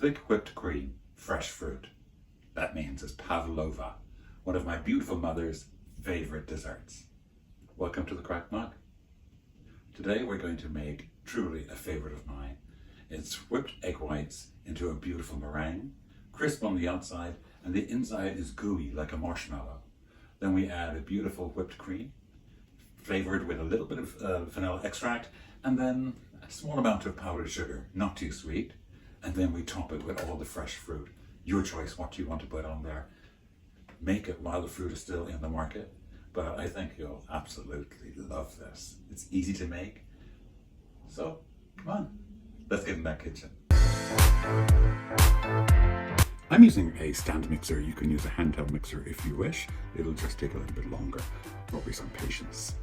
thick whipped cream, fresh fruit. That means it's Pavlova, one of my beautiful mother's favorite desserts. Welcome to the Cracked Mug. Today we're going to make truly a favorite of mine. It's whipped egg whites into a beautiful meringue, crisp on the outside, and the inside is gooey like a marshmallow. Then we add a beautiful whipped cream, flavored with a little bit of vanilla extract, and then a small amount of powdered sugar, not too sweet. And then we top it with all the fresh fruit. Your choice what you want to put on there. Make it while the fruit is still in the market, but I think you'll absolutely love this. It's easy to make. So, come on, let's get in that kitchen. I'm using a stand mixer. You can use a handheld mixer if you wish. It'll just take a little bit longer. There'll be some patience.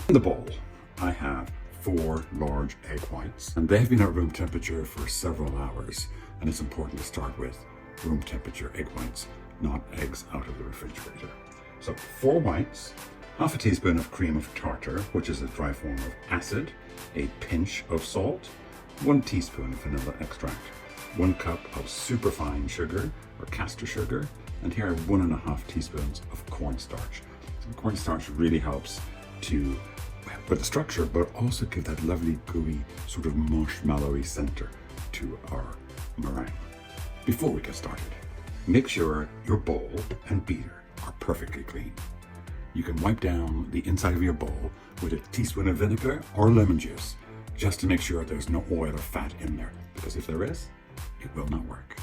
In the bowl, I have 4 large egg whites, and they've been at room temperature for several hours, and it's important to start with room temperature egg whites, not eggs out of the refrigerator. So 4 whites, half a teaspoon of cream of tartar, which is a dry form of acid, a pinch of salt, 1 teaspoon of vanilla extract, 1 cup of superfine sugar or caster sugar, and here are 1.5 teaspoons of cornstarch. So cornstarch really helps to with the structure, but also give that lovely gooey sort of marshmallowy center to our meringue. Before we get started, make sure your bowl and beater are perfectly clean. You can wipe down the inside of your bowl with a teaspoon of vinegar or lemon juice, just to make sure there's no oil or fat in there, because if there is, it will not work.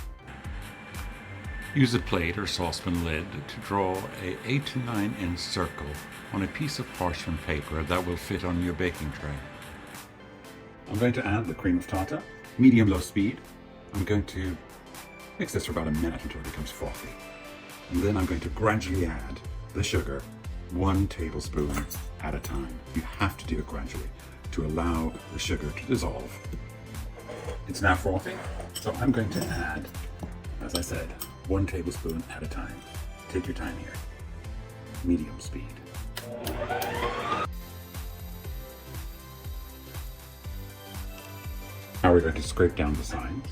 Use a plate or saucepan lid to draw a 8 to 9 inch circle on a piece of parchment paper that will fit on your baking tray. I'm going to add the cream of tartar, medium-low speed. I'm going to mix this for about a minute until it becomes frothy. And then I'm going to gradually add the sugar, 1 tablespoon at a time. You have to do it gradually to allow the sugar to dissolve. It's now frothy, so I'm going to add, as I said, 1 tablespoon at a time. Take your time here. Medium speed. Now we're going to scrape down the sides.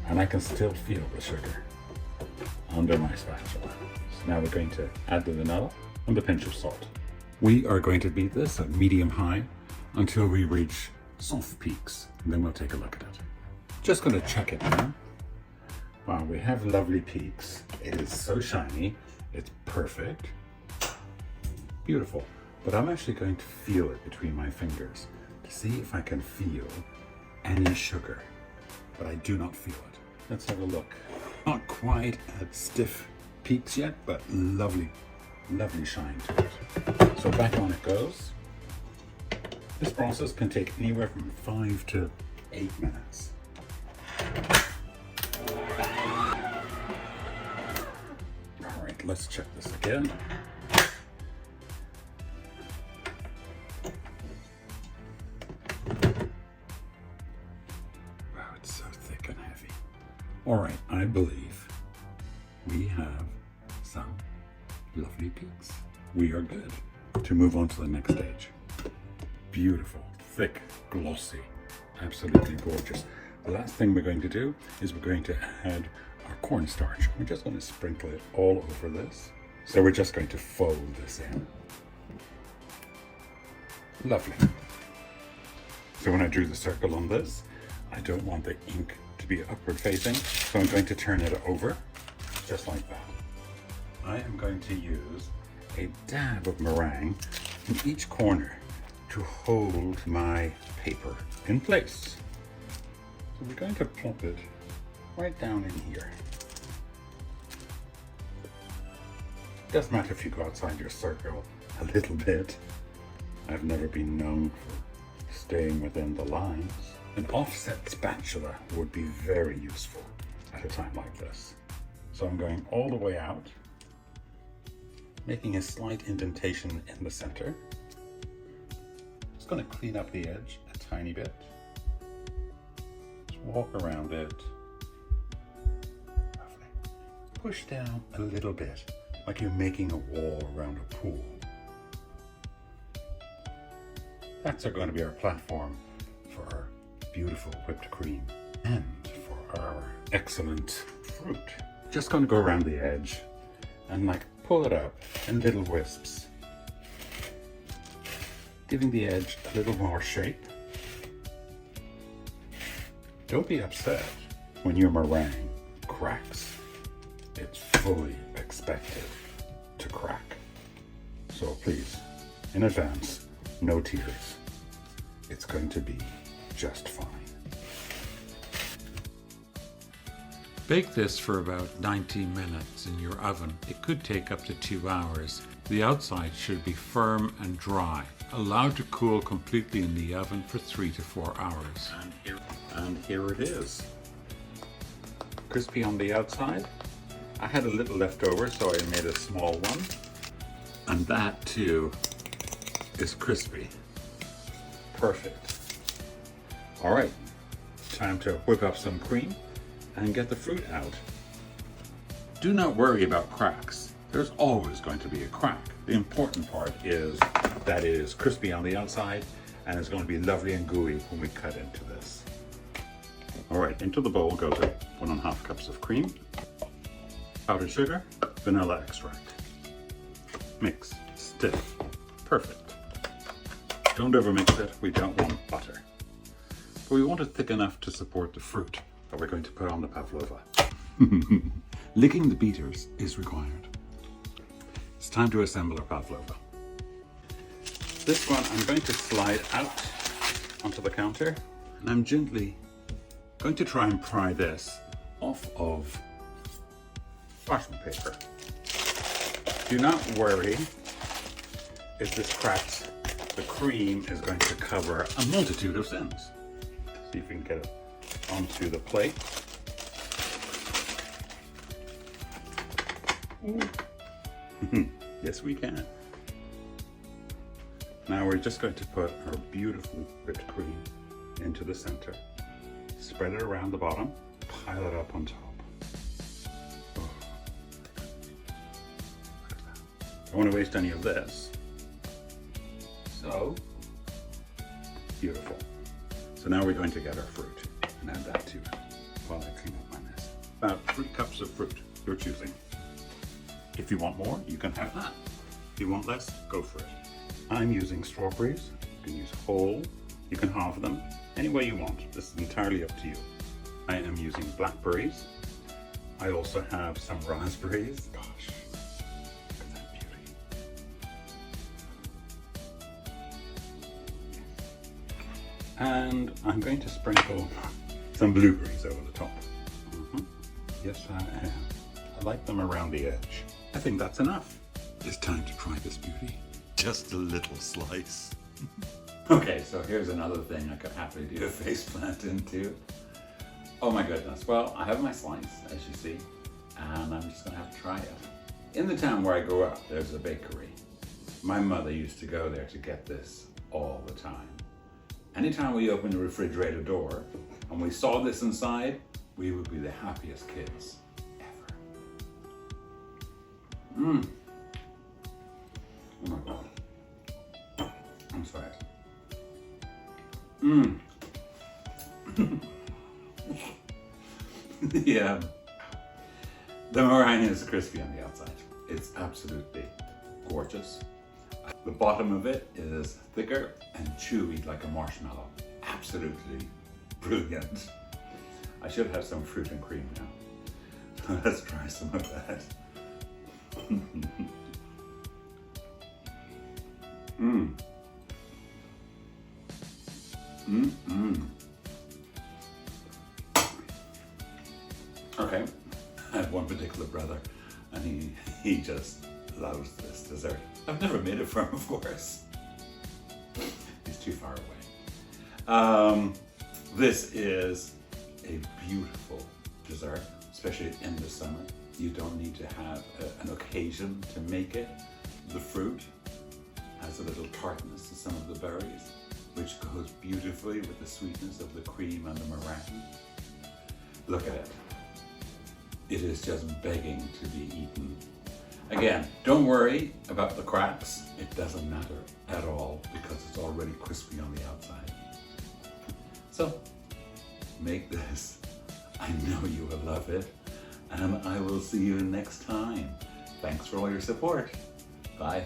And I can still feel the sugar under my spatula. So now we're going to add the vanilla and the pinch of salt. We are going to beat this at medium-high until we reach soft peaks, and then we'll take a look at it. Just going to check it now. Wow, we have lovely peaks. It is so shiny. It's perfect. Beautiful. But I'm actually going to feel it between my fingers to see if I can feel any sugar. But I do not feel it. Let's have a look. Not quite at stiff peaks yet, but lovely, lovely shine to it. So back on it goes. This process can take anywhere from 5 to 8 minutes. All right, let's check this again. Wow, it's so thick and heavy. All right, I believe we have some lovely peaks. We are good to move on to the next stage. Beautiful, thick, glossy, absolutely gorgeous. The last thing we're going to do is we're going to add our cornstarch. We're just going to sprinkle it all over this. So we're just going to fold this in. Lovely. So when I drew the circle on this, I don't want the ink to be upward facing, so I'm going to turn it over, just like that. I am going to use a dab of meringue in each corner to hold my paper in place. So we're going to plop it right down in here. Doesn't matter if you go outside your circle a little bit. I've never been known for staying within the lines. An offset spatula would be very useful at a time like this. So I'm going all the way out, making a slight indentation in the center. Just going to clean up the edge a tiny bit. Just walk around it. Lovely. Push down a little bit, like you're making a wall around a pool. That's going to be our platform for our beautiful whipped cream and our excellent fruit. Just going to go around the edge and like pull it up in little wisps, giving the edge a little more shape. Don't be upset when your meringue cracks. It's fully expected to crack. So please, in advance, no tears. It's going to be just fine. Bake this for about 90 minutes in your oven. It could take up to 2 hours. The outside should be firm and dry, allowed to cool completely in the oven for 3 to 4 hours. And here it is. Crispy on the outside. I had a little left over, so I made a small one. And that too is crispy. Perfect. All right, time to whip up some cream and get the fruit out. Do not worry about cracks. There's always going to be a crack. The important part is that it is crispy on the outside and it's going to be lovely and gooey when we cut into this. All right, into the bowl goes 1.5 cups of cream, powdered sugar, vanilla extract. Mix, stiff, perfect. Don't overmix it, we don't want butter. But we want it thick enough to support the fruit that we're going to put on the pavlova. Licking the beaters is required. It's time to assemble our pavlova. This one I'm going to slide out onto the counter, and I'm gently going to try and pry this off of parchment paper. Do not worry if this cracks. The cream is going to cover a multitude of sins. See if we can get it onto the plate. Yes, we can. Now we're just going to put our beautiful whipped cream into the center. Spread it around the bottom, pile it up on top. Oh. Don't want to waste any of this. So, beautiful. So now we're going to get our fruit and add that to it while I clean up my mess. About 3 cups of fruit, you're choosing. If you want more, you can have that. If you want less, go for it. I'm using strawberries. You can use whole, you can halve them, any way you want. This is entirely up to you. I am using blackberries. I also have some raspberries. Gosh, look at that beauty. And I'm going to sprinkle some blueberries over the top. Yes, I am. I like them around the edge. I think that's enough. It's time to try this beauty. Just a little slice. Okay, so here's another thing I could happily do a face plant into. Oh my goodness. Well, I have my slice, as you see, and I'm just gonna have to try it. In the town where I grew up, there's a bakery. My mother used to go there to get this all the time. Anytime we opened the refrigerator door and we saw this inside, we would be the happiest kids ever. Oh my God. I'm sorry. The meringue is crispy on the outside. It's absolutely gorgeous. The bottom of it is thicker and chewy like a marshmallow. Absolutely brilliant. I should have some fruit and cream now. Let's try some of that. Okay, I have one particular brother and he just loves this dessert. I've never made it for him, of course. He's too far away. This is a beautiful dessert, especially in the summer. You don't need to have an occasion to make it. The fruit has a little tartness to some of the berries, which goes beautifully with the sweetness of the cream and the meringue. Look at it. It is just begging to be eaten. Again, don't worry about the cracks. It doesn't matter at all because it's already crispy on the outside. So, make this I know you will love it. And I will see you next time. Thanks for all your support. Bye.